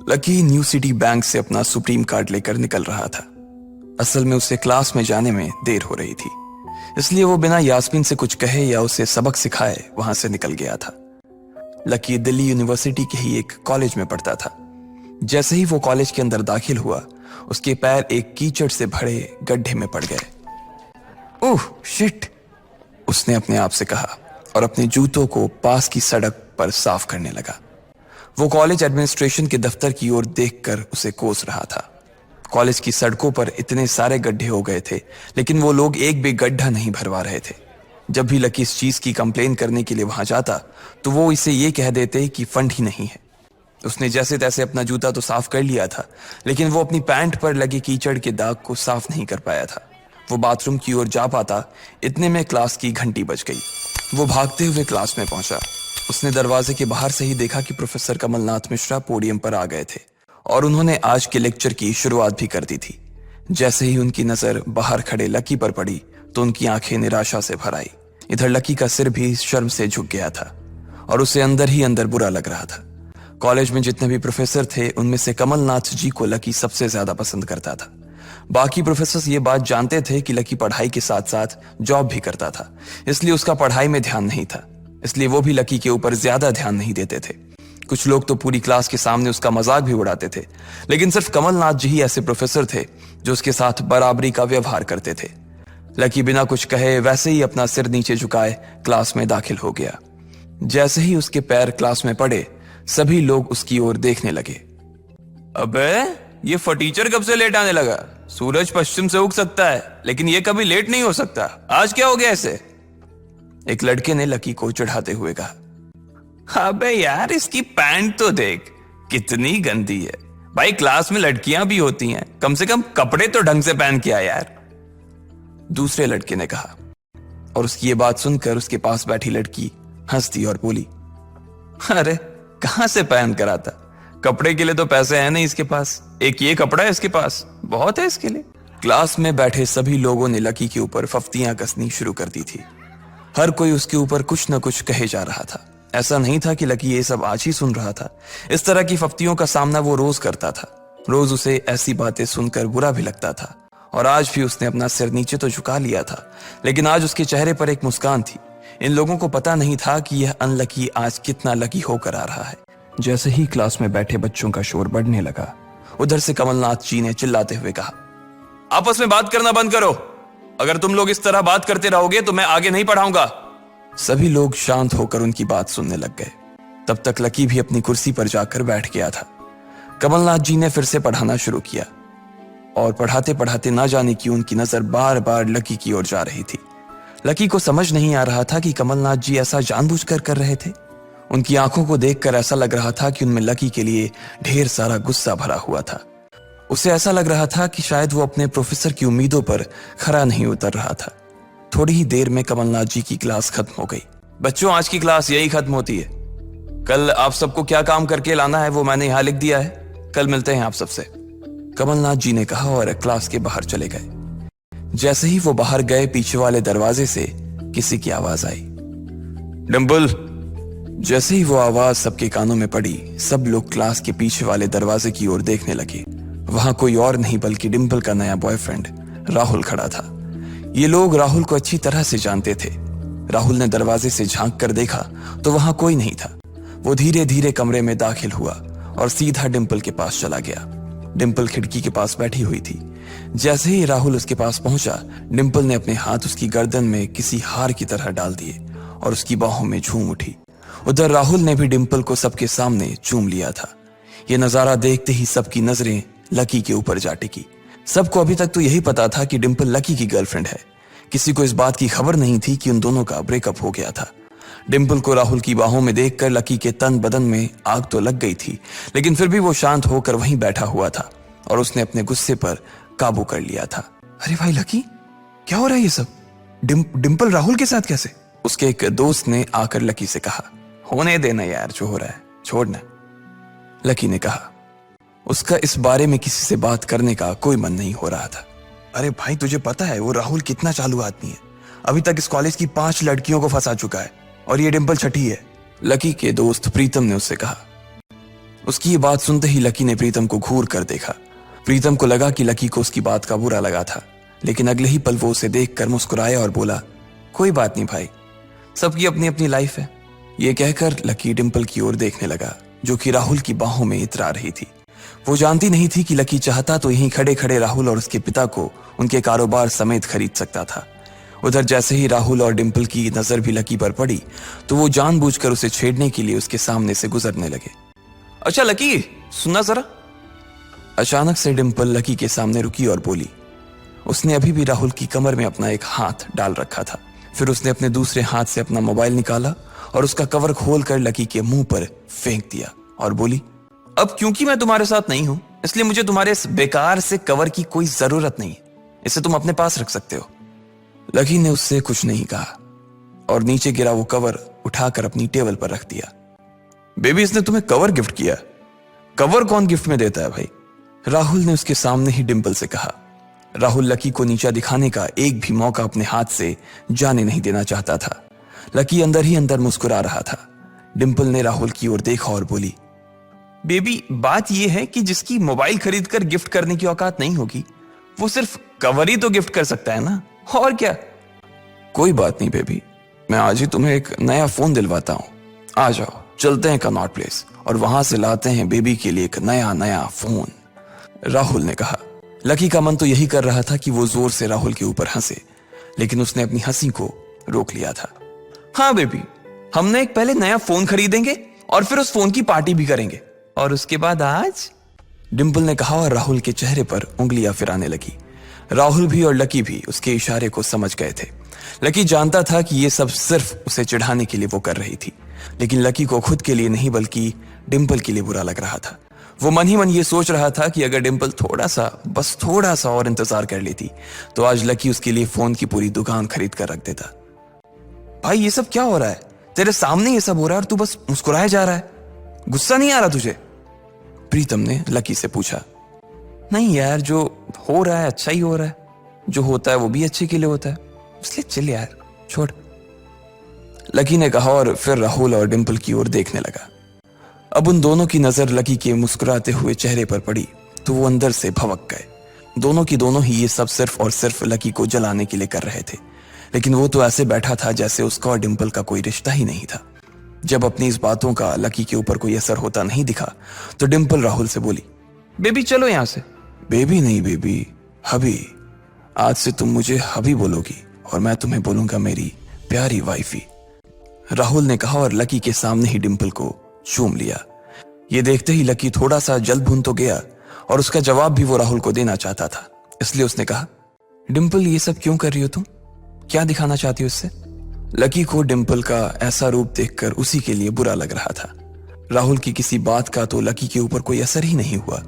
Lucky new city bank से अपना supreme card लेकर निकल रहा था। असल में उसे क्लास में जाने में देर हो रही थी, इसलिए वो बिना यास्मीन से कुछ कहे या उसे सबक सिखाए वहां से निकल गया था। लकी दिल्ली यूनिवर्सिटी के ही एक कॉलेज में पढ़ता था। जैसे ही वो कॉलेज के अंदर दाखिल हुआ, उसके पैर एक कीचड़ से भरे गड्ढे में पड़ गए। ओह शिट, उसने अपने आप से कहा और अपने जूतों को पास की सड़क पर साफ करने लगा। वो कॉलेज एडमिनिस्ट्रेशन के दफ्तर की ओर देखकर उसे कोस रहा था। कॉलेज की सड़कों पर इतने सारे गड्ढे हो गए थे, लेकिन वो लोग एक भी गड्ढा नहीं भरवा रहे थे। जब भी लकी इस चीज की कंप्लेन करने के लिए वहां जाता, तो वो इसे ये कह देते कि फंड ही नहीं है। उसने जैसे तैसे अपना जूता तो साफ कर लिया था, लेकिन वो अपनी पैंट पर लगे कीचड़ के दाग को साफ नहीं कर पाया था। वो बाथरूम की ओर जा पाता, इतने में क्लास की घंटी बज गई। वो भागते हुए क्लास में पहुंचा। उसने दरवाजे के बाहर से ही देखा कि प्रोफेसर कमलनाथ मिश्रा पोडियम पर आ गए थे और उन्होंने आज के लेक्चर की शुरुआत भी कर दी थी। जैसे ही उनकी नजर बाहर खड़े लकी पर पड़ी, तो उनकी आंखें निराशा से भर आई। इधर लकी का सिर भी शर्म से झुक गया था और उसे अंदर ही अंदर बुरा लग रहा था। कॉलेज में जितने भी प्रोफेसर थे, उनमें से कमलनाथ जी को लकी सबसे ज्यादा पसंद करता था। बाकी प्रोफेसर ये बात जानते थे कि लकी पढ़ाई के साथ साथ जॉब भी करता था, इसलिए उसका पढ़ाई में ध्यान नहीं था। इसलिए वो भी लकी के ऊपर ज्यादा ध्यान नहीं देते थे। कुछ लोग तो पूरी क्लास के सामने उसका मजाक भी उड़ाते थे, लेकिन सिर्फ कमलनाथ जी ही ऐसे प्रोफेसर थे जो उसके साथ बराबरी का व्यवहार करते थे। लकी बिना कुछ कहे वैसे ही अपना सिर नीचे झुकाए क्लास में दाखिल हो गया। जैसे ही उसके पैर क्लास में पड़े, सभी लोग उसकी ओर देखने लगे। अबे ये फटीचर कब से लेट आने लगा? सूरज पश्चिम से उग सकता है, लेकिन ये कभी लेट नहीं हो सकता। आज क्या हो गया इसे? एक लड़के ने लकी को चढ़ाते हुए कहा। अबे यार, इसकी पैंट तो देख, कितनी गंदी है। भाई क्लास में लड़कियां भी होती हैं, कम से कम कपड़े तो ढंग से पहन के आ यार, दूसरे लड़के ने कहा। और उसकी ये बात सुनकर उसके पास बैठी लड़की हंस दी और बोली, अरे कहां से पहन कर आता? कपड़े के लिए तो पैसे हैं नहीं इसके पास, एक ये कपड़ा है इसके पास, बहुत है इसके लिए। क्लास में बैठे सभी लोगों ने लकी के ऊपर फफ्तियां कसनी शुरू कर दी थी। हर कोई उसके ऊपर कुछ न कुछ कहे जा रहा था। ऐसा नहीं था कि लकी ये सब आज ही सुन रहा था। इस तरह की फफ्तियों का सामना वो रोज करता था। रोज उसे ऐसी बातें सुनकर बुरा भी लगता था, और आज भी उसने अपना सिर नीचे तो झुका लिया था, लेकिन आज उसके चेहरे पर एक मुस्कान थी। इन लोगों को पता नहीं था कि यह अनलकी आज कितना लकी होकर आ रहा है। जैसे ही क्लास में बैठे बच्चों का शोर बढ़ने लगा, उधर से कमलनाथ जी ने चिल्लाते हुए कहा, आपस में बात करना बंद करो। अगर तुम लोग इस तरह बात करते रहोगे तो मैं आगे नहीं पढ़ाऊंगा। सभी लोग शांत होकर उनकी बात सुनने लग गए। तब तक लकी भी अपनी कुर्सी पर जाकर बैठ गया था। कमलनाथ जी ने फिर से पढ़ाना शुरू किया, और पढ़ाते पढ़ाते ना जाने क्यों उनकी नजर बार बार लकी की ओर जा रही थी। लकी को समझ नहीं आ रहा था कि कमलनाथ जी ऐसा जानबूझकर कर रहे थे। उनकी आंखों को देखकर ऐसा लग रहा था कि उनमें लकी के लिए ढेर सारा गुस्सा भरा हुआ था। उसे ऐसा लग रहा था कि शायद वो अपने प्रोफेसर की उम्मीदों पर खरा नहीं उतर रहा था। थोड़ी ही देर में कमलनाथ जी की क्लास खत्म हो गई। बच्चों, आज की क्लास यही खत्म होती है। कल आप सबको क्या काम करके लाना है वो मैंने यहां लिख दिया है। कल मिलते हैं आप सबसे, कमलनाथ जी ने कहा और क्लास के बाहर चले गए। जैसे ही वो बाहर गए, पीछे वाले दरवाजे से किसी की आवाज आई, डिंपल। जैसे ही वो आवाज सबके कानों में पड़ी, सब लोग क्लास के पीछे वाले दरवाजे की ओर देखने लगे। वहां कोई और नहीं बल्कि डिंपल का नया बॉयफ्रेंड राहुल खड़ा था। ये लोग राहुल को अच्छी तरह से जानते थे। राहुल ने दरवाजे से झांक कर देखा तो वहां कोई नहीं था। वो धीरे धीरे कमरे में दाखिल हुआ और सीधा डिंपल के पास चला गया। डिंपल खिड़की के पास बैठी हुई थी। जैसे ही राहुल उसके पास पहुंचा, डिंपल ने अपने हाथ उसकी गर्दन में किसी हार की तरह डाल दिए और उसकी बाहों में झूम उठी। उधर राहुल ने भी डिंपल को सबके सामने चूम लिया था। ये नजारा देखते ही सबकी नजरें लकी के ऊपर जा टिकी। सबको अभी तक तो यही पता था कि डिंपल लकी की गर्लफ्रेंड है। किसी को इस बात की खबर नहीं थी कि उन दोनों का ब्रेकअप हो गया था। डिंपल को राहुल की बाहों में देखकर लकी के तन बदन में आग तो लग गई थी, लेकिन फिर भी वो शांत होकर वहीं बैठा हुआ था और उसने अपने गुस्से पर काबू कर लिया था। अरे भाई लकी, क्या हो रहा है ये सब? डिंपल राहुल के साथ कैसे? उसके एक दोस्त ने आकर लकी से कहा। होने देना यार, जो हो रहा है छोड़ना, लकी ने कहा। उसका इस बारे में किसी से बात करने का कोई मन नहीं हो रहा था। अरे भाई, तुझे पता है वो राहुल कितना चालू आदमी है? अभी तक इस कॉलेज की 5 लड़कियों को फंसा चुका है और ये डिंपल छठी है, लकी के दोस्त प्रीतम ने उससे कहा। उसकी ये बात सुनते ही लकी ने प्रीतम को घूर कर देखा। प्रीतम को लगा कि लकी को उसकी बात का बुरा लगा था, लेकिन अगले ही पल वो उसे देखकर मुस्कुराया और बोला, कोई बात नहीं भाई, सबकी अपनी अपनी लाइफ है। ये कहकर लकी डिंपल की ओर देखने लगा, जो कि राहुल की बाहों में इतरा रही थी। वो जानती नहीं थी कि लकी चाहता तो यहीं खड़े खड़े राहुल और उसके पिता को उनके कारोबार समेत खरीद सकता था। उधर जैसे ही राहुल और डिंपल की नजर भी लकी पर पड़ी तो वो जानबूझकर उसे छेड़ने के लिए उसके सामने से गुजरने लगे। अच्छा लकी, सुनना जरा। अचानक से डिंपल लकी के सामने रुकी और बोली। उसने अभी भी राहुल की कमर में अपना एक हाथ डाल रखा था। फिर उसने अपने दूसरे हाथ से अपना मोबाइल निकाला और उसका कवर खोलकर लकी के मुंह पर फेंक दिया और बोली, अब क्योंकि मैं तुम्हारे साथ नहीं हूं इसलिए मुझे तुम्हारे इस बेकार से कवर की कोई जरूरत नहीं है, इसे तुम अपने पास रख सकते हो। लकी ने उससे कुछ नहीं कहा और नीचे गिरा वो कवर उठाकर अपनी टेबल पर रख दिया। बेबी, इसने तुम्हें कवर गिफ्ट किया? कवर कौन गिफ्ट में देता है भाई? राहुल ने उसके सामने ही डिंपल से कहा। राहुल लकी को नीचा दिखाने का एक भी मौका अपने हाथ से जाने नहीं देना चाहता था। लकी अंदर ही अंदर मुस्कुरा रहा था। डिंपल ने राहुल की ओर देखा और बोली, बेबी, बात यह है कि जिसकी मोबाइल खरीदकर गिफ्ट करने की औकात नहीं होगी वो सिर्फ कवर ही तो गिफ्ट कर सकता है ना, और क्या। कोई बात नहीं बेबी, मैं आज ही तुम्हें एक नया फोन दिलवाता हूं। आ जाओ, चलते हैं कनॉट प्लेस और वहां से लाते हैं बेबी के लिए एक नया फोन, राहुल ने कहा। लकी का मन तो यही कर रहा था कि वो जोर से राहुल के ऊपर हंसे, लेकिन उसने अपनी हंसी को रोक लिया था। हाँ बेबी, हमने एक पहले नया फोन खरीदेंगे और फिर उस फोन की पार्टी भी करेंगे, और उसके बाद आज, डिंपल ने कहा और राहुल के चेहरे पर उंगलियां फिराने लगी। राहुल भी और लकी भी उसके इशारे को समझ गए थे। लकी जानता था कि ये सब सिर्फ उसे चिढ़ाने के लिए वो कर रही थी, लेकिन लकी को खुद के लिए नहीं बल्कि डिंपल के लिए बुरा लग रहा था। वो मन ही मन ये सोच रहा था कि अगर डिंपल बस थोड़ा सा और इंतजार कर लेती तो आज लकी उसके लिए फोन की पूरी दुकान खरीद कर रख देता। भाई, ये सब क्या हो रहा है? तेरे सामने ये सब हो रहा है और तू बस मुस्कुराया जा रहा है। गुस्सा नहीं आ रहा तुझे? प्रीतम ने लकी से पूछा। नहीं यार, जो हो रहा है अच्छा ही हो रहा है, जो होता है वो भी अच्छे के लिए होता है, इसलिए चल यार, छोड़, लकी ने कहा और फिर राहुल और डिंपल की ओर देखने लगा। अब उन दोनों की नजर लकी के मुस्कुराते हुए चेहरे पर पड़ी तो वो अंदर से भवक गए। दोनों की दोनों ही ये सब सिर्फ और सिर्फ लकी को जलाने के लिए कर रहे थे, लेकिन वो तो ऐसे बैठा था जैसे उसका और डिंपल का कोई रिश्ता ही नहीं था। जब अपनी इस बातों का लकी के ऊपर कोई असर होता नहीं दिखा तो डिंपल राहुल से बोली, बेबी चलो यहां से। बेबी नहीं बेबी, हबी। आज से तुम मुझे हबी बोलोगी और मैं तुम्हें बोलूंगा मेरी प्यारी वाइफी, राहुल ने कहा और लकी के सामने ही डिंपल को चूम लिया। ये देखते ही लकी थोड़ा सा जल भून तो गया और उसका जवाब भी वो राहुल को देना चाहता था, इसलिए उसने कहा, डिंपल ये सब क्यों कर रही हो तुम? क्या दिखाना चाहती हो इससे? लकी को डिंपल का ऐसा रूप देखकर उसी के लिए बुरा लग रहा था। राहुल की किसी बात का तो लकी के ऊपर कोई असर ही नहीं हुआ,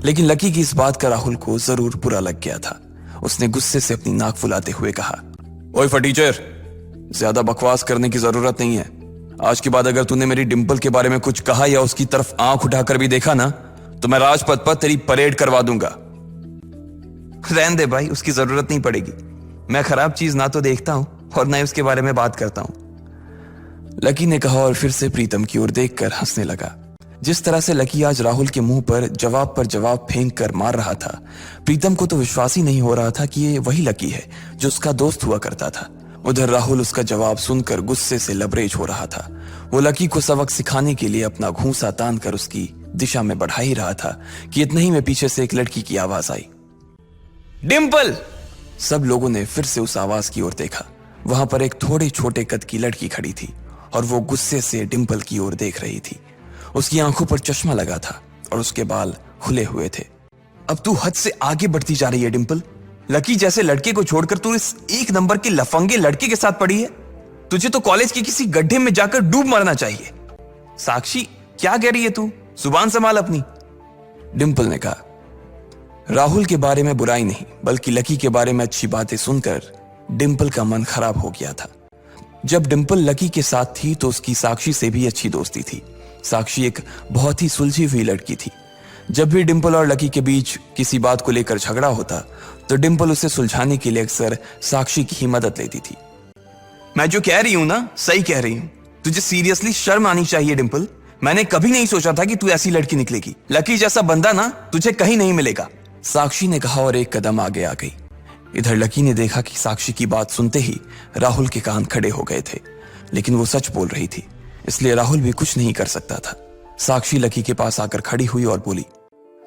लेकिन लकी की इस बात का राहुल को जरूर बुरा लग गया था। उसने गुस्से से अपनी नाक फुलाते हुए कहा, ओए फटीचर, ज्यादा बकवास करने की जरूरत नहीं है। आज के बाद अगर तूने मेरी डिंपल के बारे में कुछ कहा या उसकी तरफ आंख उठाकर भी देखा ना तो मैं राजपथ पर तेरी परेड करवा दूंगा। रहने दे भाई, उसकी जरूरत नहीं पड़ेगी। मैं खराब चीज ना तो देखता हूं और ना ही उसके बारे में बात करता हूं, लकी ने कहा और फिर से प्रीतम की ओर देखकर हंसने लगा। जिस तरह से लकी आज राहुल के मुंह पर जवाब फेंक कर मार रहा था, प्रीतम को तो विश्वास ही नहीं हो रहा था कि ये वही लकी है जो उसका दोस्त हुआ करता था। उधर राहुल उसका जवाब सुनकर गुस्से से लबरेज हो रहा था। वो लकी को सबक सिखाने के लिए अपना घूंसा तान कर उसकी दिशा में बढ़ा ही रहा था कि इतना ही में पीछे से एक लड़की की आवाज आई, डिंपल। सब लोगों ने फिर से उस आवाज की ओर देखा। वहां पर एक थोड़े छोटे कद की लड़की खड़ी थी और वो गुस्से से डिंपल की ओर देख रही थी। उसकी आंखों पर चश्मा लगा था और उसके बाल खुले हुए थे। अब तू हद से आगे बढ़ती जा रही है डिंपल। लकी जैसे लड़के को छोड़कर तू इस एक नंबर के लफंगे लड़के के साथ पड़ी है। तुझे तो कॉलेज के किसी गड्ढे में जाकर डूब मरना चाहिए। साक्षी, क्या कह रही है तू? जुबान संभाल अपनी, डिंपल ने कहा। राहुल के बारे में बुराई नहीं बल्कि लकी के बारे में अच्छी बातें सुनकर डिंपल का मन खराब हो गया था। जब डिंपल लकी के साथ थी तो उसकी साक्षी से भी अच्छी दोस्ती थी। साक्षी एक बहुत ही सुलझी हुई लड़की थी। जब भी डिंपल और लकी के बीच किसी बात को लेकर झगड़ा होता तो डिंपल उसे सुलझाने के लिए अक्सर साक्षी की ही मदद लेती थी। मैं जो कह रही हूं ना, सही कह रही हूं। तुझे सीरियसली शर्म आनी चाहिए डिंपल। मैंने कभी नहीं सोचा था कि तू ऐसी लड़की निकलेगी। लकी जैसा बंदा ना तुझे कहीं नहीं मिलेगा, साक्षी ने कहा और एक कदम आगे आ गई। इधर लकी ने देखा कि साक्षी की बात सुनते ही राहुल के कान खड़े हो गए थे, लेकिन वो सच बोल रही थी, इसलिए राहुल भी कुछ नहीं कर सकता था। साक्षी लकी के पास आकर खड़ी हुई और बोली,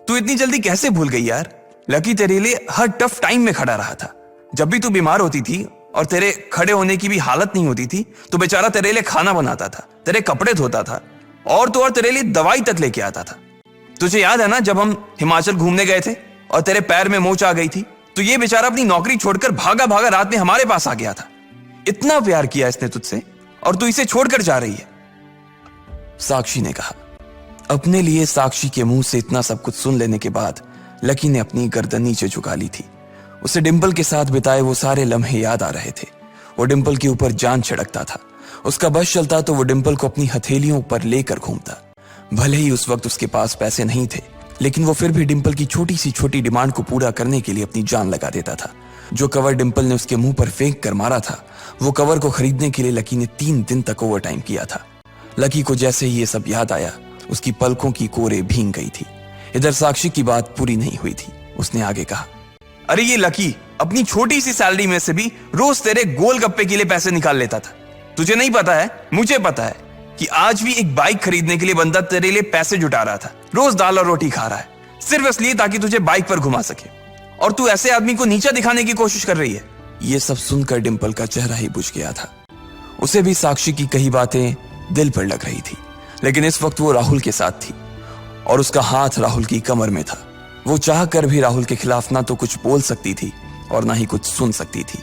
तू इतनी जल्दी कैसे भूल गई यार? लकी तेरे लिए हर टफ टाइम में खड़ा रहा था। जब भी तू बीमार होती थी और तेरे खड़े होने की भी हालत नहीं होती थी तो बेचारा तेरे लिए खाना बनाता था, तेरे कपड़े धोता था और तो और तेरे लिए दवाई तक लेके आता था। तुझे याद है ना जब हम हिमाचल घूमने गए थे और तेरे पैर में मोच आ गई थी तो ये बेचारा अपनी नौकरी छोड़कर भागा भागा रात में हमारे पास आ गया था। इतना प्यार किया इसने तुझसे और तू इसे छोड़कर जा रही है, साक्षी ने कहा। अपने लिए साक्षी के मुंह से इतना सब कुछ सुन लेने के बाद लकी ने अपनी गर्दन नीचे झुका ली थी। उसे डिंपल के साथ बिताए वो सारे लम्हे याद आ रहे थे। वो डिंपल के ऊपर जान छिड़कता था। उसका बस चलता तो वो डिंपल को अपनी हथेलियों पर लेकर घूमता। भले ही उस वक्त उसके पास पैसे नहीं थे, लेकिन वो फिर भी डिंपल की छोटी सी छोटी डिमांड को पूरा करने के लिए अपनी जान लगा देता था। जो कवर डिंपल ने उसके मुंह पर फेंक कर मारा था, वो कवर को खरीदने के लिए लकी ने 3 दिन तक ओवर टाइम किया था। लकी को जैसे ही ये सब याद आया, उसकी पलकों की कोरे भींग गई थी। इधर साक्षी की बात पूरी नहीं हुई थी। उसने आगे कहा, अरे ये लकी अपनी छोटी सी सैलरी में से भी रोज तेरे गोलगप्पे के लिए पैसे निकाल लेता था। तुझे नहीं पता है, मुझे पता है कि आज भी एक बाइक खरीदने के लिए बंदा तेरे लिए पैसे जुटा रहा था। रोज दाल और रोटी खा रहा है सिर्फ इसलिए ताकि तुझे बाइक पर घुमा सके, और तू ऐसे आदमी को नीचा दिखाने की कोशिश कर रही है। ये सब सुनकर डिंपल का चेहरा ही बुझ गया था। उसे भी साक्षी की कही बातें दिल पर लग रही थी, लेकिन इस वक्त वो राहुल के साथ थी और उसका हाथ राहुल की कमर में था। वो चाह कर भी राहुल के खिलाफ ना तो कुछ बोल सकती थी और ना ही कुछ सुन सकती थी,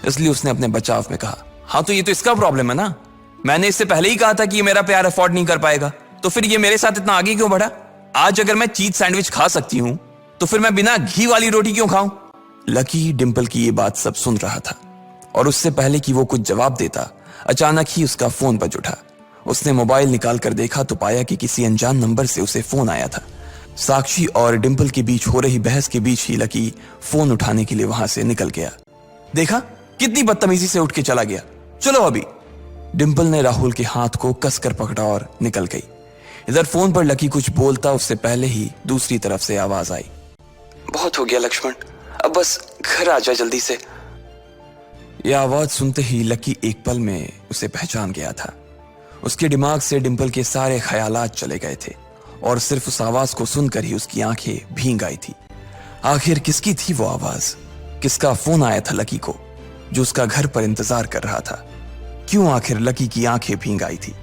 इसलिए उसने अपने बचाव में कहा, हाँ तो ये तो इसका प्रॉब्लम है ना। मैंने इससे पहले ही कहा था कि ये मेरा प्यार अफोर्ड नहीं कर पाएगा, तो फिर ये मेरे साथ इतना आगे क्यों बढ़ा? आज अगर मैं चीज सैंडविच खा सकती हूं तो फिर मैं बिना घी वाली रोटी क्यों खाऊं? लकी डिंपल की ये बात सब सुन रहा था और उससे पहले कि वो कुछ जवाब देता, अचानक ही उसका फोन बज उठा। उसने मोबाइल निकाल कर देखा तो पाया कि किसी अनजान नंबर से उसे फोन आया था। साक्षी और डिंपल के बीच हो रही बहस के बीच ही लकी फोन उठाने के लिए वहां से निकल गया। देखा कितनी बदतमीजी से उठ के चला गया, चलो अभी। डिंपल ने राहुल के हाथ को कसकर पकड़ा और निकल गई। इधर फोन पर लकी कुछ बोलता उससे पहले ही दूसरी तरफ से आवाज आई, बहुत हो गया लक्ष्मण, अब बस घर आ जा जल्दी से। यह आवाज सुनते ही लकी एक पल में उसे पहचान गया था। उसके दिमाग से डिंपल के सारे ख्यालात चले गए थे और सिर्फ उस आवाज को सुनकर ही उसकी आंखें भीग आई थी। आखिर किसकी थी वो आवाज? किसका फोन आया था लकी को जो उसका घर पर इंतजार कर रहा था? क्यों आखिर लकी की आंखें भीग आई थी?